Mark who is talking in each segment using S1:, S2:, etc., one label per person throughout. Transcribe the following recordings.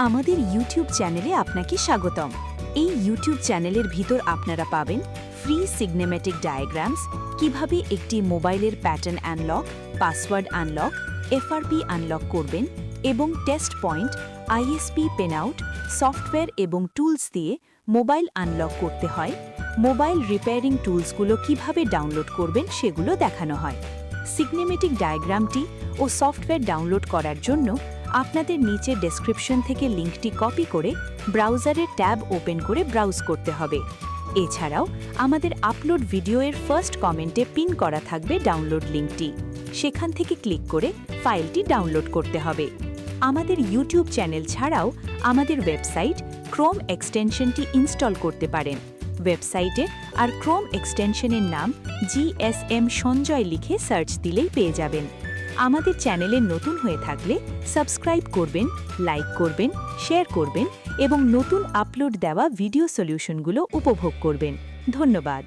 S1: আমাদের ইউটিউব চ্যানেলে আপনাকে স্বাগতম। এই ইউটিউব চ্যানেলের ভিতর আপনারা পাবেন ফ্রি সিগনেমেটিক ডায়াগ্রামস, কিভাবে একটি মোবাইলের pattern unlock, password unlock, FRP unlock করবেন এবং টেস্ট পয়েন্ট, আইএসপি পেনআউট, সফটওয়্যার এবং টুলস দিয়ে মোবাইল আনলক করতে হয়, মোবাইল রিপেয়ারিং টুলসগুলো কিভাবে ডাউনলোড করবেন সেগুলো দেখানো হয়। সিগনেমেটিক ডায়াগ্রামটি ও সফটওয়্যার ডাউনলোড করার জন্য আপনাদের নিচে ডেসক্রিপশন থেকে লিঙ্কটি কপি করে ব্রাউজারের ট্যাব ওপেন করে ব্রাউজ করতে হবে। এছাড়াও আমাদের আপলোড ভিডিওর ফার্স্ট কমেন্টে পিন করা থাকবে ডাউনলোড লিঙ্কটি, সেখান থেকে ক্লিক করে ফাইলটি ডাউনলোড করতে হবে। আমাদের ইউটিউব চ্যানেল ছাড়াও আমাদের ওয়েবসাইট ক্রোম এক্সটেনশনটি ইনস্টল করতে পারেন। ওয়েবসাইটে আর ক্রোম এক্সটেনশনের নাম GSM সঞ্জয় লিখে সার্চ দিলেই পেয়ে যাবেন। আমাদের চ্যানেলে নতুন হয়ে থাকলে সাবস্ক্রাইব করবেন, লাইক করবেন, শেয়ার করবেন এবং নতুন আপলোড দেওয়া ভিডিও সলিউশনগুলো উপভোগ করবেন। ধন্যবাদ।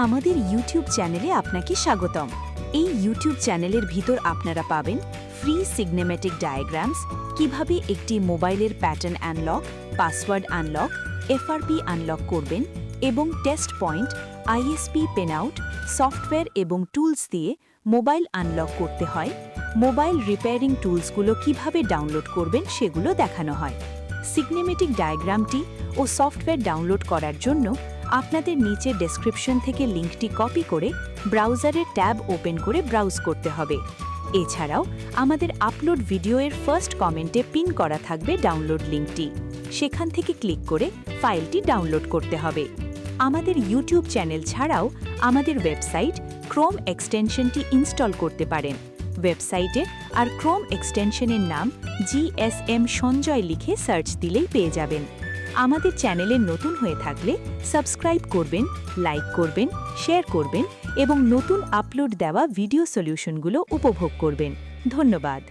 S1: আমাদের ইউটিউব চ্যানেলে আপনাকে স্বাগতম। এই ইউটিউব চ্যানেলের ভিতর আপনারা পাবেন ফ্রি সিগনেমেটিক ডায়াগ্রামস, কিভাবে একটি মোবাইলের pattern unlock, password unlock, FRP unlock করবেন এবং টেস্ট পয়েন্ট, আইএসপি পেনআউট, সফটওয়্যার এবং টুলস দিয়ে মোবাইল আনলক করতে হয়, মোবাইল রিপেয়ারিং টুলসগুলো কিভাবে ডাউনলোড করবেন সেগুলো দেখানো হয়। সিগনেমেটিক ডায়াগ্রামটি ও সফটওয়্যার ডাউনলোড করার জন্য আপনাদের নিচে ডেসক্রিপশন থেকে লিঙ্কটি কপি করে ব্রাউজারের ট্যাব ওপেন করে ব্রাউজ করতে হবে। এছাড়াও আমাদের আপলোড ভিডিওর ফার্স্ট কমেন্টে পিন করা থাকবে ডাউনলোড লিঙ্কটি, সেখান থেকে ক্লিক করে ফাইলটি ডাউনলোড করতে হবে। আমাদের ইউটিউব চ্যানেল ছাড়াও আমাদের ওয়েবসাইট ক্রোম এক্সটেনশনটি ইনস্টল করতে পারেন। ওয়েবসাইটে আর ক্রোম এক্সটেনশনের নাম GSM সঞ্জয় লিখে সার্চ দিলেই পেয়ে যাবেন। আমাদের চ্যানেলে নতুন হয়ে থাকলে সাবস্ক্রাইব করবেন, লাইক করবেন, শেয়ার করবেন এবং নতুন আপলোড দেওয়া ভিডিও সলিউশনগুলো উপভোগ করবেন। ধন্যবাদ।